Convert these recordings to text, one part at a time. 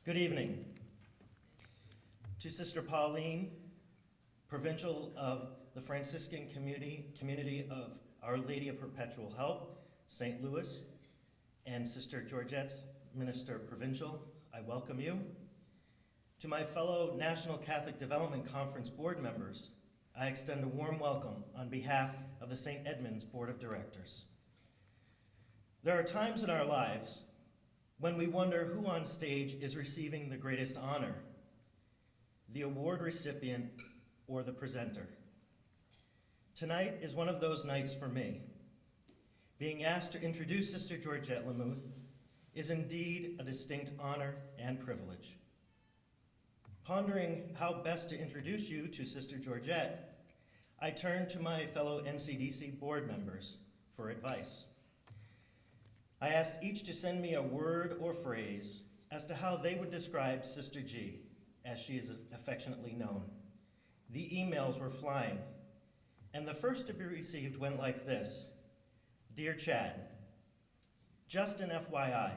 Good evening. To Sister Pauline, Provincial of the Franciscan Community of Our Lady of Perpetual Help, St. Louis, and Sister Georgette, Minister Provincial, I welcome you. To my fellow National Catholic Development Conference board members, I extend a warm welcome on behalf of the St. Edmunds Board of Directors. There are times in our lives when we wonder who on stage is receiving the greatest honor, the award recipient or the presenter. Tonight is one of those nights for me. Being asked to introduce Sister Georgette Lehmuth is indeed a distinct honor and privilege. Pondering how best to introduce you to Sister Georgette, I turn to my fellow NCDC board members for advice. I asked each to send me a word or phrase as to how they would describe Sister G, as she is affectionately known. The emails were flying, and the first to be received went like this. Dear Chad, just an FYI,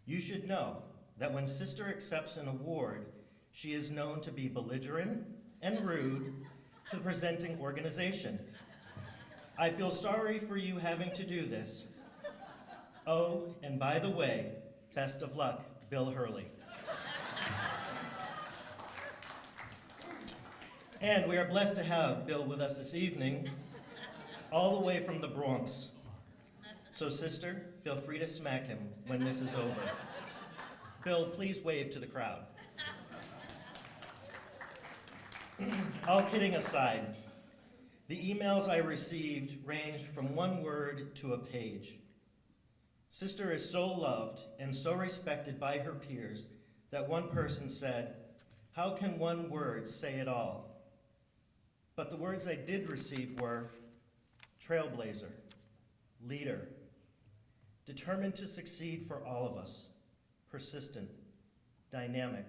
you should know that when Sister accepts an award, she is known to be belligerent and rude to the presenting organization. I feel sorry for you having to do this. Oh, and by the way, best of luck, Bill Hurley. And we are blessed to have Bill with us this evening, all the way from the Bronx. So sister, feel free to smack him when this is over. Bill, please wave to the crowd. All kidding aside, the emails I received ranged from one word to a page. Sister is so loved and so respected by her peers that one person said, "How can one word say it all?" But the words I did receive were trailblazer, leader, determined to succeed for all of us, persistent, dynamic,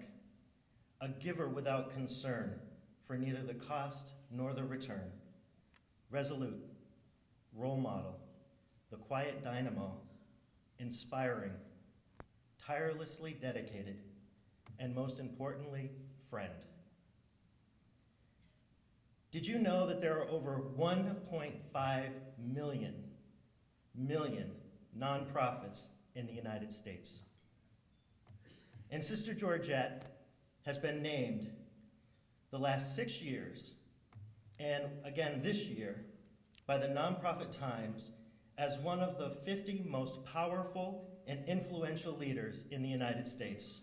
a giver without concern for neither the cost nor the return, resolute, role model, the quiet dynamo, inspiring, tirelessly dedicated, and most importantly, friend. Did you know that there are over 1.5 million nonprofits in the United States? And Sister Georgette has been named the last 6 years, and again this year, by the Nonprofit Times as one of the 50 most powerful and influential leaders in the United States.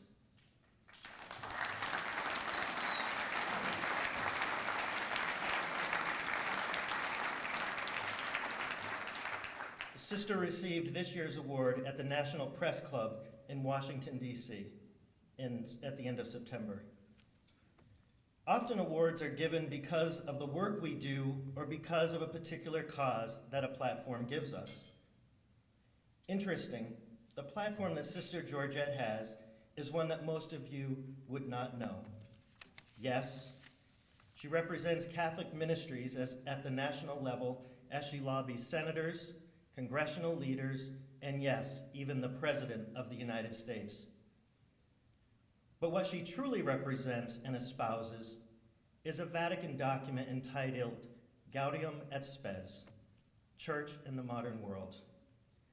Sister received this year's award at the National Press Club in Washington, D.C. At the end of September. Often awards are given because of the work we do or because of a particular cause that a platform gives us. Interesting, the platform that Sister Georgette has is one that most of you would not know. Yes, she represents Catholic ministries at the national level as she lobbies senators, congressional leaders, and yes, even the President of the United States. But what she truly represents and espouses is a Vatican document entitled Gaudium et Spes, Church in the Modern World.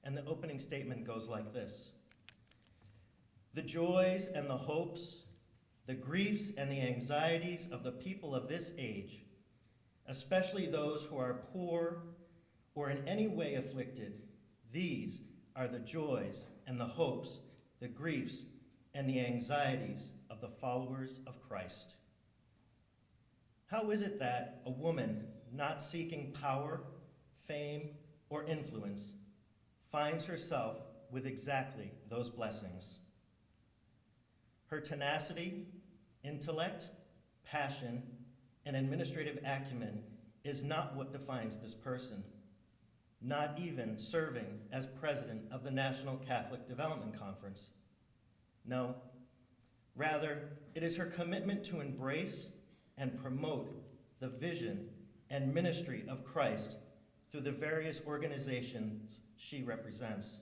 And the opening statement goes like this. The joys and the hopes, the griefs and the anxieties of the people of this age, especially those who are poor or in any way afflicted, these are the joys and the hopes, the griefs and the anxieties of the followers of Christ. How is it that a woman not seeking power, fame, or influence finds herself with exactly those blessings? Her tenacity, intellect, passion, and administrative acumen is not what defines this person, not even serving as president of the National Catholic Development Conference. No, rather, it is her commitment to embrace and promote the vision and ministry of Christ through the various organizations she represents.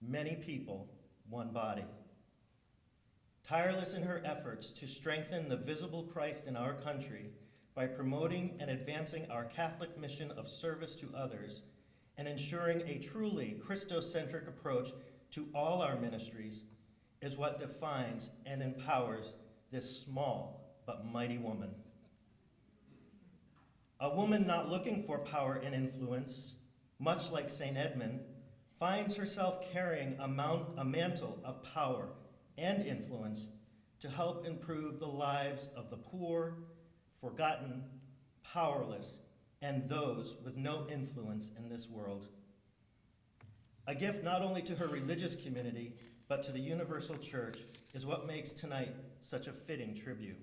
Many people, one body. tireless in her efforts to strengthen the visible Christ in our country by promoting and advancing our Catholic mission of service to others and ensuring a truly Christocentric approach to all our ministries, is what defines and empowers this small but mighty woman. A woman not looking for power and influence, much like St. Edmund, finds herself carrying a mantle of power and influence to help improve the lives of the poor, forgotten, powerless, and those with no influence in this world. A gift not only to her religious community, but to the universal church is what makes tonight such a fitting tribute.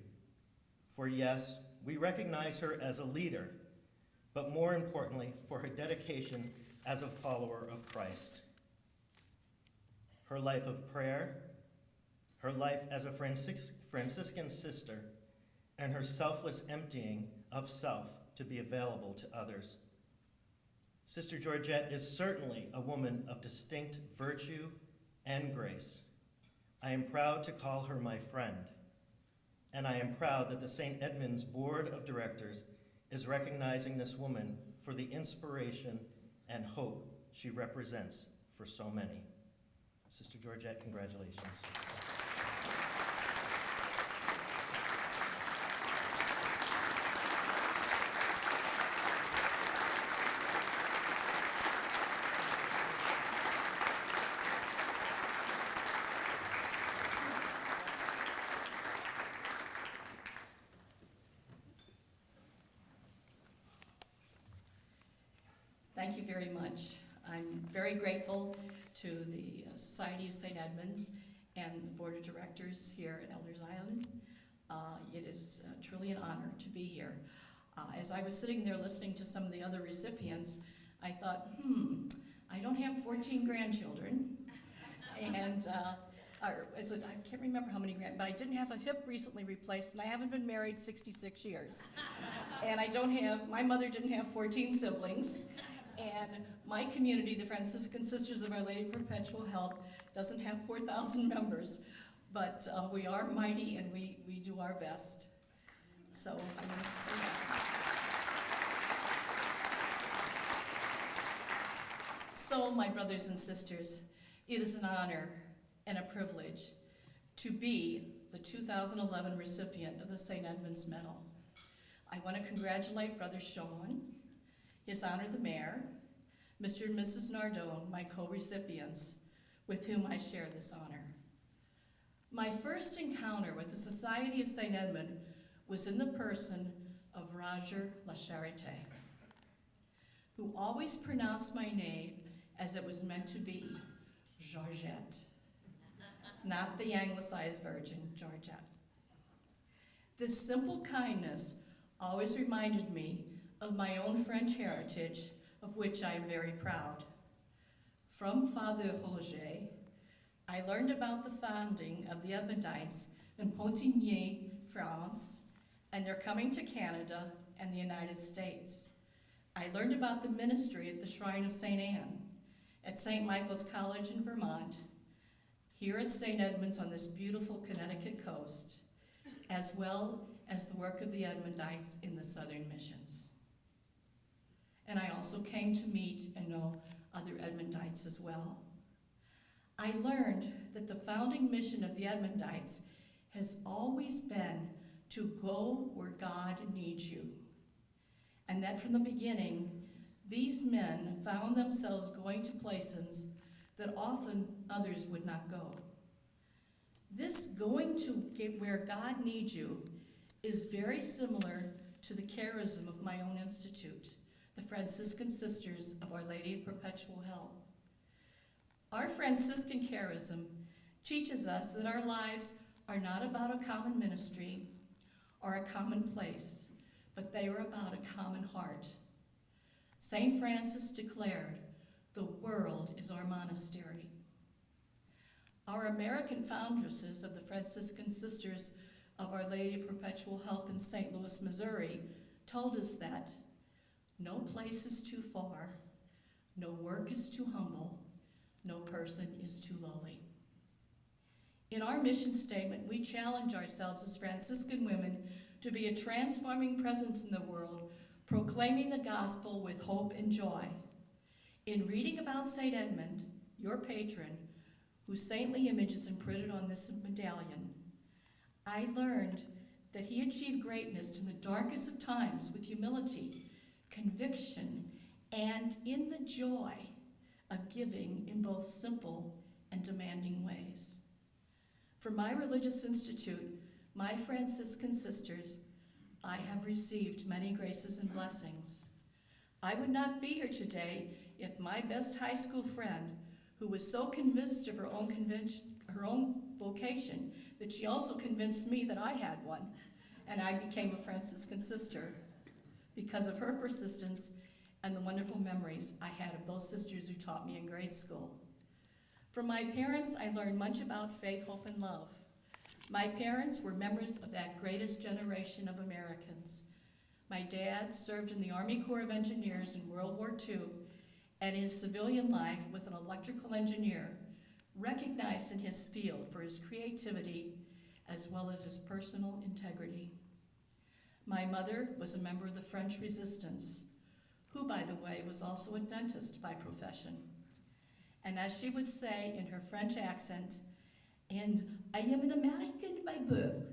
For yes, we recognize her as a leader, but more importantly, for her dedication as a follower of Christ. Her life of prayer, her life as a Franciscan sister, and her selfless emptying of self to be available to others. Sister Georgette is certainly a woman of distinct virtue and grace. I am proud to call her my friend, and I am proud that the St. Edmund's Board of Directors is recognizing this woman for the inspiration and hope she represents for so many. Sister Georgette, congratulations. Thank you very much. I'm very grateful to the Society of St. Edmunds and the Board of Directors here at Elders Island. It is truly an honor to be here. As I was sitting there listening to some of the other recipients, I thought, I don't have 14 grandchildren, and I can't remember how many but I didn't have a hip recently replaced, and I haven't been married 66 years. And my mother didn't have 14 siblings. And my community, the Franciscan Sisters of Our Lady of Perpetual Help, doesn't have 4,000 members, but we are mighty and we do our best. So I'm going to say that. So, my brothers and sisters, it is an honor and a privilege to be the 2011 recipient of the St. Edmund's Medal. I want to congratulate Brother Sean, His Honor the Mayor, Mr. and Mrs. Nardone, my co-recipients, with whom I share this honor. My first encounter with the Society of St. Edmund was in the person of Roger La Charité, who always pronounced my name as it was meant to be, Georgette, not the anglicized version, Georgette. This simple kindness always reminded me of my own French heritage, of which I am very proud. From Father Roger, I learned about the founding of the Edmundites in Pontigny, France, and their coming to Canada and the United States. I learned about the ministry at the Shrine of St. Anne, at St. Michael's College in Vermont, here at St. Edmunds on this beautiful Connecticut coast, as well as the work of the Edmundites in the Southern Missions. And I also came to meet and know other Edmundites as well. I learned that the founding mission of the Edmundites has always been to go where God needs you. And that from the beginning, these men found themselves going to places that often others would not go. This going to get where God needs you is very similar to the charism of my own institute, the Franciscan Sisters of Our Lady of Perpetual Help. Our Franciscan charism teaches us that our lives are not about a common ministry or a common place, but they are about a common heart. St. Francis declared, "The world is our monastery." Our American foundresses of the Franciscan Sisters of Our Lady of Perpetual Help in St. Louis, Missouri, told us that no place is too far, no work is too humble, no person is too lowly. In our mission statement, we challenge ourselves as Franciscan women to be a transforming presence in the world, proclaiming the gospel with hope and joy. In reading about St. Edmund, your patron, whose saintly image is imprinted on this medallion, I learned that he achieved greatness in the darkest of times with humility, conviction, and in the joy of giving in both simple and demanding ways. For my religious institute, my Franciscan sisters, I have received many graces and blessings. I would not be here today if my best high school friend, who was so convinced of her own vocation that she also convinced me that I had one, and I became a Franciscan sister because of her persistence and the wonderful memories I had of those sisters who taught me in grade school. From my parents, I learned much about faith, hope, and love. My parents were members of that greatest generation of Americans. My dad served in the Army Corps of Engineers in World War II, and his civilian life was an electrical engineer, recognized in his field for his creativity as well as his personal integrity. My mother was a member of the French Resistance, who, by the way, was also a dentist by profession. And as she would say in her French accent, and I am an American by birth.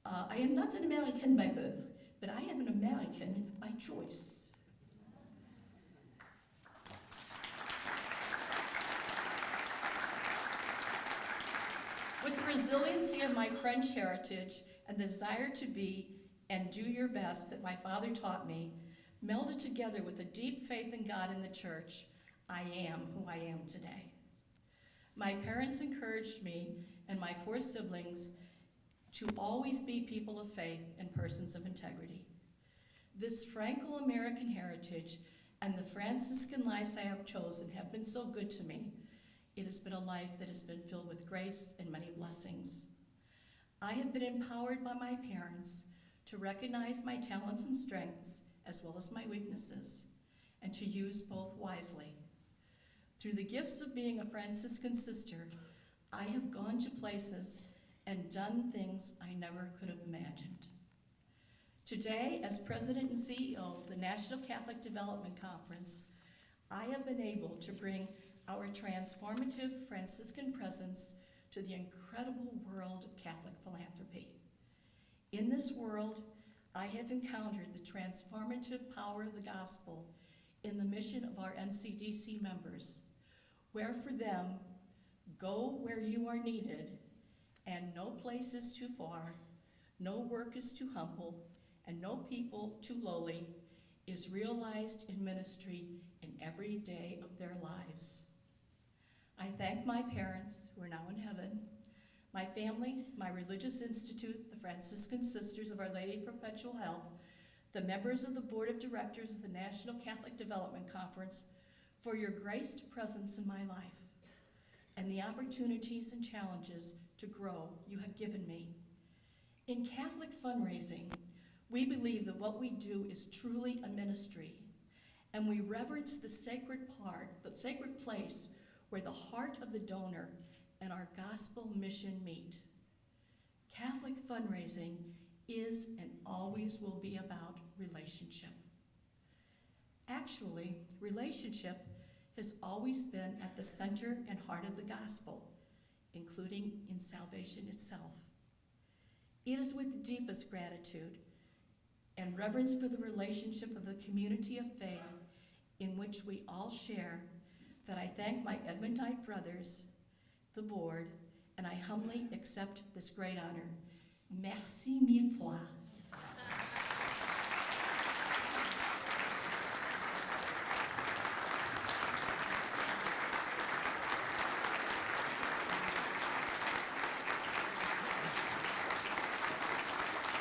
I am not an American by birth, but I am an American by choice. With the resiliency of my French heritage and the desire to be and do your best that my father taught me, melded together with a deep faith in God and the church, I am who I am today. My parents encouraged me and my 4 siblings to always be people of faith and persons of integrity. This Franco-American heritage and the Franciscan life I have chosen have been so good to me. It has been a life that has been filled with grace and many blessings. I have been empowered by my parents to recognize my talents and strengths as well as my weaknesses, and to use both wisely. Through the gifts of being a Franciscan sister, I have gone to places and done things I never could have imagined. Today, as President and CEO of the National Catholic Development Conference, I have been able to bring our transformative Franciscan presence to the incredible world of Catholic philanthropy. In this world, I have encountered the transformative power of the gospel in the mission of our NCDC members, where for them, go where you are needed, and no place is too far, no work is too humble, and no people too lowly, is realized in ministry in every day of their lives. I thank my parents, who are now in heaven, my family, my religious institute, the Franciscan Sisters of Our Lady of Perpetual Help, the members of the Board of Directors of the National Catholic Development Conference, for your graced presence in my life, and the opportunities and challenges to grow you have given me. In Catholic fundraising, we believe that what we do is truly a ministry, and we reverence the sacred place where the heart of the donor and our gospel mission meet. Catholic fundraising is and always will be about relationship. Actually, relationship has always been at the center and heart of the gospel, including in salvation itself. It is with deepest gratitude and reverence for the relationship of the community of faith in which we all share that I thank my Edmundite brothers, the board, and I humbly accept this great honor. Merci mille fois.